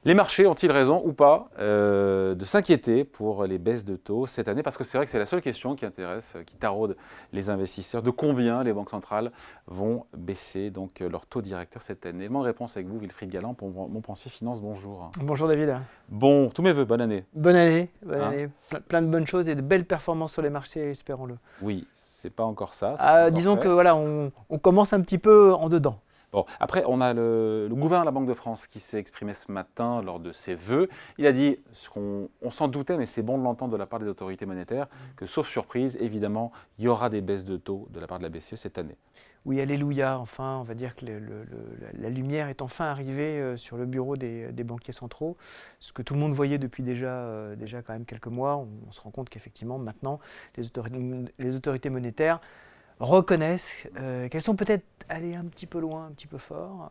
Les marchés ont-ils raison ou pas de s'inquiéter pour les baisses de taux cette année? Parce que c'est vrai que c'est la seule question qui intéresse, qui taraude les investisseurs. De combien les banques centrales vont baisser donc leur taux directeur cette année? Élément de réponse avec vous, Wilfried Galland, pour Montpensier Finance. Bonjour. Bonjour David. Bon, tous mes voeux, bonne année. Bonne année, Hein? plein de bonnes choses et de belles performances sur les marchés, espérons-le. Oui, c'est pas encore ça. C'est pas encore Disons fait. que voilà, on commence un petit peu en dedans. Bon, après, on a le gouverneur de la Banque de France qui s'est exprimé ce matin lors de ses vœux. Il a dit, ce on s'en doutait, mais c'est bon de l'entendre de la part des autorités monétaires, que sauf surprise, évidemment, il y aura des baisses de taux de la part de la BCE cette année. Oui, alléluia, enfin, on va dire que la lumière est enfin arrivée sur le bureau des banquiers centraux. Ce que tout le monde voyait depuis déjà quand même quelques mois, on se rend compte qu'effectivement, maintenant, les autorités monétaires reconnaissent qu'elles sont peut-être allées un petit peu loin, un petit peu fort,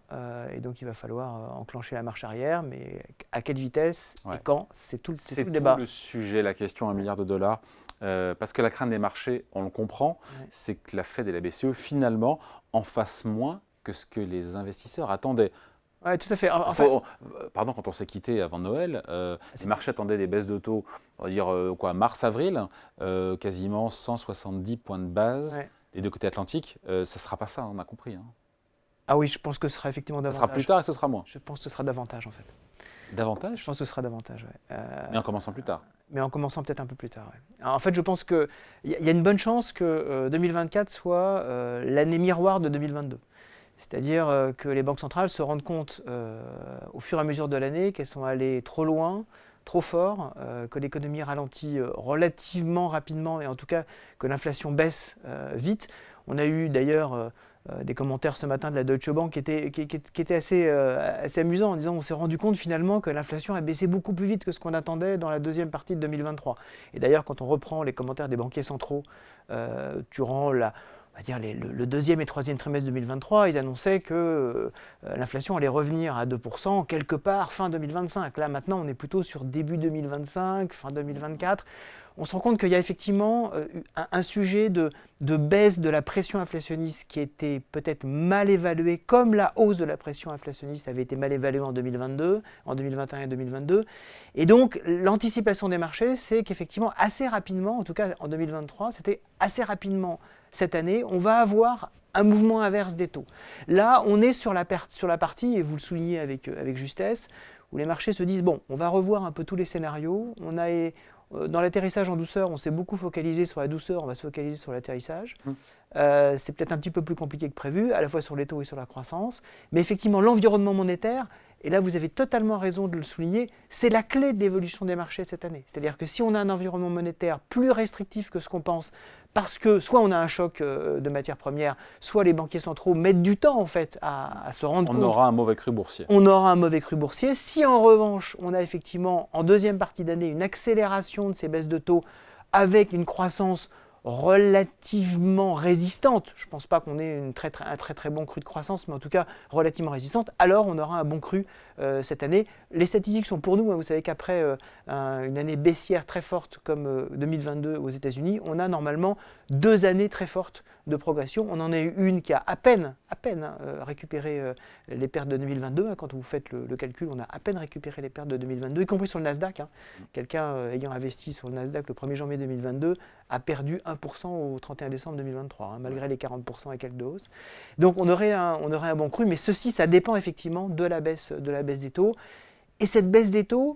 et donc il va falloir enclencher la marche arrière, mais à quelle vitesse et quand, c'est tout le débat. C'est tout le sujet, la question $1 milliard. Parce que la crainte des marchés, on le comprend, c'est que la Fed et la BCE, finalement, en fassent moins que ce que les investisseurs attendaient. Oui, tout à fait. Pardon, quand on s'est quitté avant Noël, les marchés attendaient des baisses de taux, on va dire mars-avril, quasiment 170 points de base. Des deux côtés atlantiques, ça ne sera pas ça, on a compris. Hein. Ah oui, je pense que ce sera effectivement davantage. Ça sera plus tard et ce sera moins. Je pense que ce sera davantage en fait. Davantage? Je pense que ce sera davantage, oui. Mais en commençant plus tard. Mais en commençant peut-être un peu plus tard, oui. Alors, en fait, je pense qu'il y a une bonne chance que 2024 soit l'année miroir de 2022. C'est-à-dire que les banques centrales se rendent compte au fur et à mesure de l'année qu'elles sont allées trop loin, trop fort, que l'économie ralentit relativement rapidement et en tout cas que l'inflation baisse vite. On a eu d'ailleurs des commentaires ce matin de la Deutsche Bank qui étaient assez amusants en disant on s'est rendu compte finalement que l'inflation a baissé beaucoup plus vite que ce qu'on attendait dans la deuxième partie de 2023. Et d'ailleurs quand on reprend les commentaires des banquiers centraux durant le deuxième et troisième trimestre 2023, ils annonçaient que l'inflation allait revenir à 2% quelque part fin 2025. Là maintenant on est plutôt sur début 2025, fin 2024. On se rend compte qu'il y a effectivement un sujet de baisse de la pression inflationniste qui était peut-être mal évaluée, comme la hausse de la pression inflationniste avait été mal évaluée en 2022, en 2021 et 2022. Et donc l'anticipation des marchés, c'est qu'effectivement assez rapidement, en tout cas en 2023, c'était assez rapidement cette année, on va avoir un mouvement inverse des taux. Là, on est sur la partie, et vous le soulignez avec justesse, où les marchés se disent, bon, on va revoir un peu tous les scénarios, dans l'atterrissage en douceur, on s'est beaucoup focalisé sur la douceur, on va se focaliser sur l'atterrissage. C'est peut-être un petit peu plus compliqué que prévu, à la fois sur les taux et sur la croissance. Mais effectivement, l'environnement monétaire, et là vous avez totalement raison de le souligner, c'est la clé de l'évolution des marchés cette année. C'est-à-dire que si on a un environnement monétaire plus restrictif que ce qu'on pense, parce que soit on a un choc de matières premières, soit les banquiers centraux mettent du temps en fait à se rendre compte. On aura un mauvais cru boursier. On aura un mauvais cru boursier. Si en revanche, on a effectivement en deuxième partie d'année une accélération de ces baisses de taux avec une croissance relativement résistante, je ne pense pas qu'on ait un très bon cru de croissance, mais en tout cas relativement résistante, alors on aura un bon cru cette année. Les statistiques sont pour nous, hein, vous savez qu'après une année baissière très forte comme 2022 aux États-Unis, on a normalement 2 années très fortes de progression. On en a eu une qui a à peine récupéré les pertes de 2022. Hein, quand vous faites le calcul, on a à peine récupéré les pertes de 2022, y compris sur le Nasdaq. Hein. Quelqu'un ayant investi sur le Nasdaq le 1er janvier 2022 a perdu 1% au 31 décembre 2023, hein, malgré les 40% et quelques de hausse. Donc on aurait un bon cru, mais ceci, ça dépend effectivement de la baisse des taux. Et cette baisse des taux,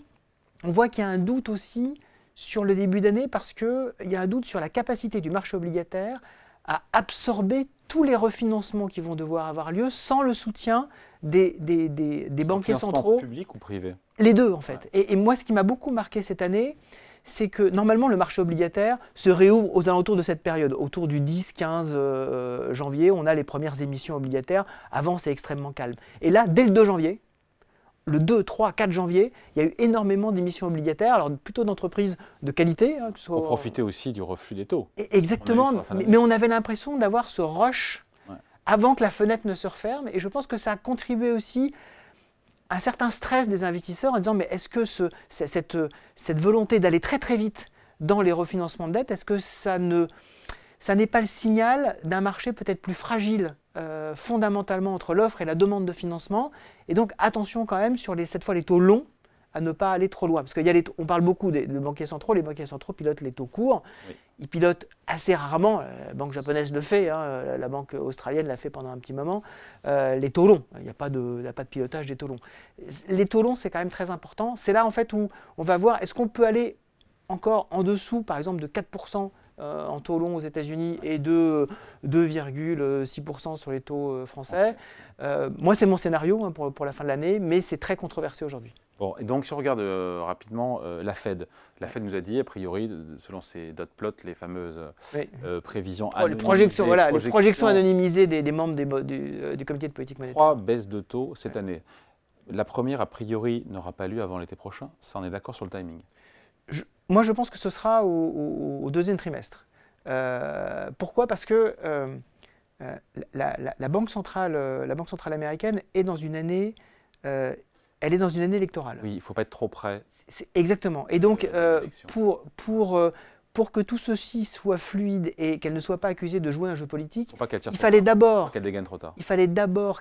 on voit qu'il y a un doute aussi sur le début d'année parce qu'il y a un doute sur la capacité du marché obligataire à absorber tous les refinancements qui vont devoir avoir lieu sans le soutien des banquiers centraux. Public ou privé? Les deux en fait. Et moi ce qui m'a beaucoup marqué cette année, c'est que normalement le marché obligataire se réouvre aux alentours de cette période. Autour du 10-15 janvier, on a les premières émissions obligataires. Avant c'est extrêmement calme. Et là, dès le 2 janvier, le 2, 3, 4 janvier, il y a eu énormément d'émissions obligataires, alors plutôt d'entreprises de qualité. Hein, pour profiter aussi du reflux des taux. Exactement, mais on avait l'impression d'avoir ce rush avant que la fenêtre ne se referme, et je pense que ça a contribué aussi à un certain stress des investisseurs en disant mais est-ce que cette volonté d'aller très très vite dans les refinancements de dette, est-ce que ça n'est pas le signal d'un marché peut-être plus fragile fondamentalement entre l'offre et la demande de financement. Et donc attention quand même sur cette fois les taux longs, à ne pas aller trop loin. Parce qu'on parle beaucoup des banquiers centraux. Les banquiers centraux pilotent les taux courts. Oui. Ils pilotent assez rarement, la banque japonaise le fait, hein, la banque australienne l'a fait pendant un petit moment, les taux longs. Il n'y a pas de pilotage des taux longs. Les taux longs, c'est quand même très important. C'est là en fait où on va voir, est-ce qu'on peut aller encore en dessous, par exemple, de 4% en taux long aux États-Unis et de 2,6% sur les taux français. Moi, c'est mon scénario hein, pour la fin de l'année, mais c'est très controversé aujourd'hui. Bon, et donc si on regarde rapidement la Fed. La Fed nous a dit, a priori, selon ses dot plots, les fameuses prévisions anonymisées. Les projections anonymisées des membres du comité de politique monétaire. 3 baisses de taux cette année. La première, a priori, n'aura pas lieu avant l'été prochain. Ça, on est d'accord sur le timing? Moi, je pense que ce sera au deuxième trimestre. Pourquoi? Parce que la Banque centrale américaine est dans une année, elle est dans une année électorale. Oui, il ne faut pas être trop près. Exactement. Et donc, pour que tout ceci soit fluide et qu'elle ne soit pas accusée de jouer un jeu politique, il fallait d'abord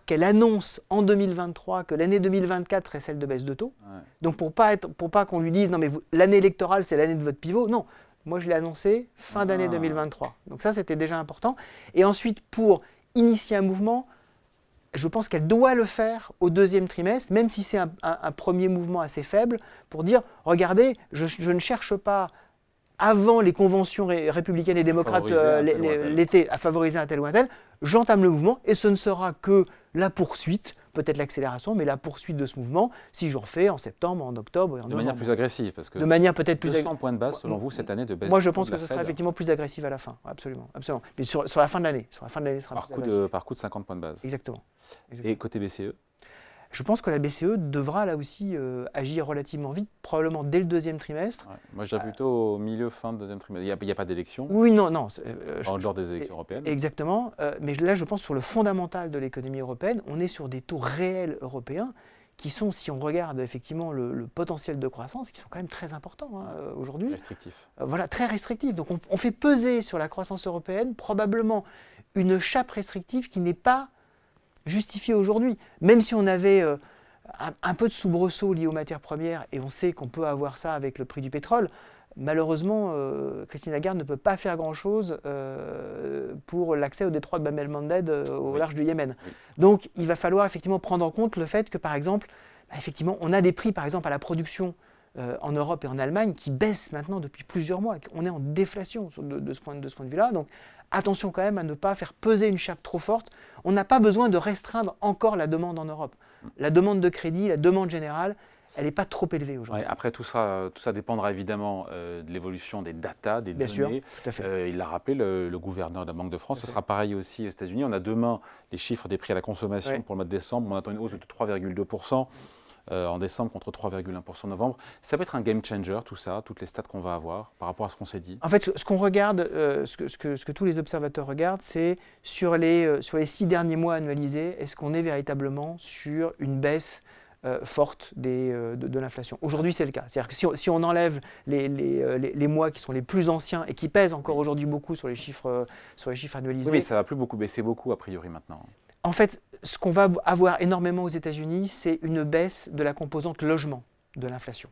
qu'elle annonce en 2023 que l'année 2024 est celle de baisse de taux. Ouais. Donc pour pas qu'on lui dise non mais l'année électorale c'est l'année de votre pivot. Non, moi je l'ai annoncé fin d'année 2023. Donc ça c'était déjà important. Et ensuite pour initier un mouvement, je pense qu'elle doit le faire au deuxième trimestre, même si c'est un premier mouvement assez faible, pour dire regardez, je ne cherche pas avant les conventions républicaines et démocrates l'été à favoriser un tel ou un tel, j'entame le mouvement et ce ne sera que la poursuite, peut-être l'accélération, mais la poursuite de ce mouvement, si j'en fais en septembre, en octobre et en novembre. De manière plus agressive, parce que de manière peut-être plus 200 points de base selon vous cette année de baisse. Moi je pense que ce sera effectivement plus agressif à la fin, absolument. Mais sur la fin de l'année, ce sera plus agressif. Par coup de 50 points de base. Exactement. Et côté BCE? Je pense que la BCE devra là aussi agir relativement vite, probablement dès le deuxième trimestre. Ouais. Moi je dirais plutôt au milieu, fin de deuxième trimestre. Il n'y a pas d'élection. Oui, non. En dehors des élections européennes. Exactement. Mais là je pense sur le fondamental de l'économie européenne, on est sur des taux réels européens qui sont, si on regarde effectivement le potentiel de croissance, qui sont quand même très importants aujourd'hui. Restrictifs. Voilà, très restrictifs. Donc on fait peser sur la croissance européenne probablement une chape restrictive qui n'est pas justifié aujourd'hui. Même si on avait un peu de soubresaut lié aux matières premières, et on sait qu'on peut avoir ça avec le prix du pétrole, malheureusement, Christine Lagarde ne peut pas faire grand-chose pour l'accès au détroit de Bab el-Mandeb au large du Yémen. Oui. Donc il va falloir effectivement prendre en compte le fait que, par exemple, effectivement, on a des prix, par exemple, à la production en Europe et en Allemagne qui baissent maintenant depuis plusieurs mois. On est en déflation de ce point de vue-là. Donc attention quand même à ne pas faire peser une chape trop forte. On n'a pas besoin de restreindre encore la demande en Europe. La demande de crédit, la demande générale, elle n'est pas trop élevée aujourd'hui. Ouais, après, tout ça dépendra évidemment de l'évolution des data, des données. Sûr, tout à fait. Il l'a rappelé, le gouverneur de la Banque de France. Ce sera pareil aussi aux États-Unis. On a demain les chiffres des prix à la consommation pour le mois de décembre. On attend une hausse de 3,2%. En décembre contre 3,1% en novembre. Ça peut être un game changer, tout ça, toutes les stats qu'on va avoir par rapport à ce qu'on s'est dit. En fait, ce qu'on regarde, ce que tous les observateurs regardent, c'est sur les 6 derniers mois annualisés, est-ce qu'on est véritablement sur une baisse forte de l'inflation. Aujourd'hui, c'est le cas. C'est-à-dire que si on enlève les mois qui sont les plus anciens et qui pèsent encore aujourd'hui beaucoup sur les chiffres annualisés. Oui, mais ça ne va plus beaucoup baisser beaucoup, a priori, maintenant. En fait, ce qu'on va avoir énormément aux États-Unis, c'est une baisse de la composante logement de l'inflation,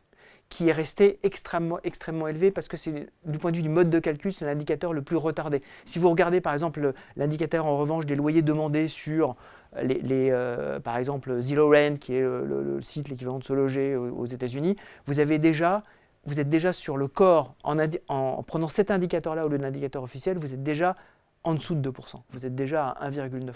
qui est restée extrêmement élevée parce que c'est, du point de vue du mode de calcul, c'est l'indicateur le plus retardé. Si vous regardez par exemple l'indicateur en revanche des loyers demandés sur par exemple Zillow Rent, qui est le site l'équivalent de Se Loger aux États-Unis, vous êtes déjà sur le corps, en prenant cet indicateur-là au lieu de l'indicateur officiel, vous êtes déjà en dessous de 2%. Vous êtes déjà à 1,9%.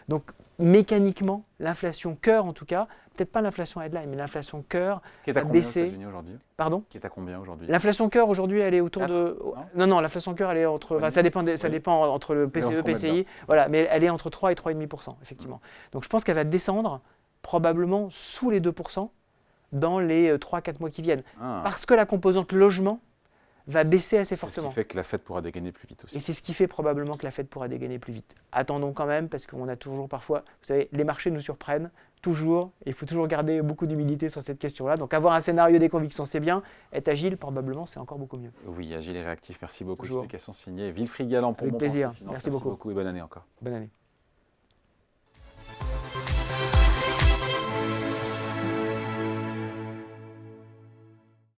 Donc, mécaniquement, l'inflation cœur, en tout cas, peut-être pas l'inflation headline, mais l'inflation cœur a baissé. Qui est à combien aux États-Unis aujourd'hui ? Pardon ? Qui est à combien aujourd'hui ? L'inflation cœur, aujourd'hui, elle est autour 4, de... Non, l'inflation cœur, elle est entre... Enfin, ça dépend entre le PCE, PCI. Voilà, mais elle est entre 3 et 3,5%, effectivement. Donc, je pense qu'elle va descendre probablement sous les 2% dans les 3-4 mois qui viennent. Parce que la composante logement va baisser assez fortement. C'est ce qui fait que la Fed pourra dégainer plus vite aussi. Et c'est ce qui fait probablement que la Fed pourra dégainer plus vite. Attendons quand même, parce qu'on a toujours parfois... Vous savez, les marchés nous surprennent, toujours. Et il faut toujours garder beaucoup d'humilité sur cette question-là. Donc avoir un scénario des convictions, c'est bien. Être agile, probablement, c'est encore beaucoup mieux. Oui, agile et réactif. Merci beaucoup. Explication signée Wilfried Galland pour Mon Pensée Finance. Merci beaucoup Et bonne année encore. Bonne année.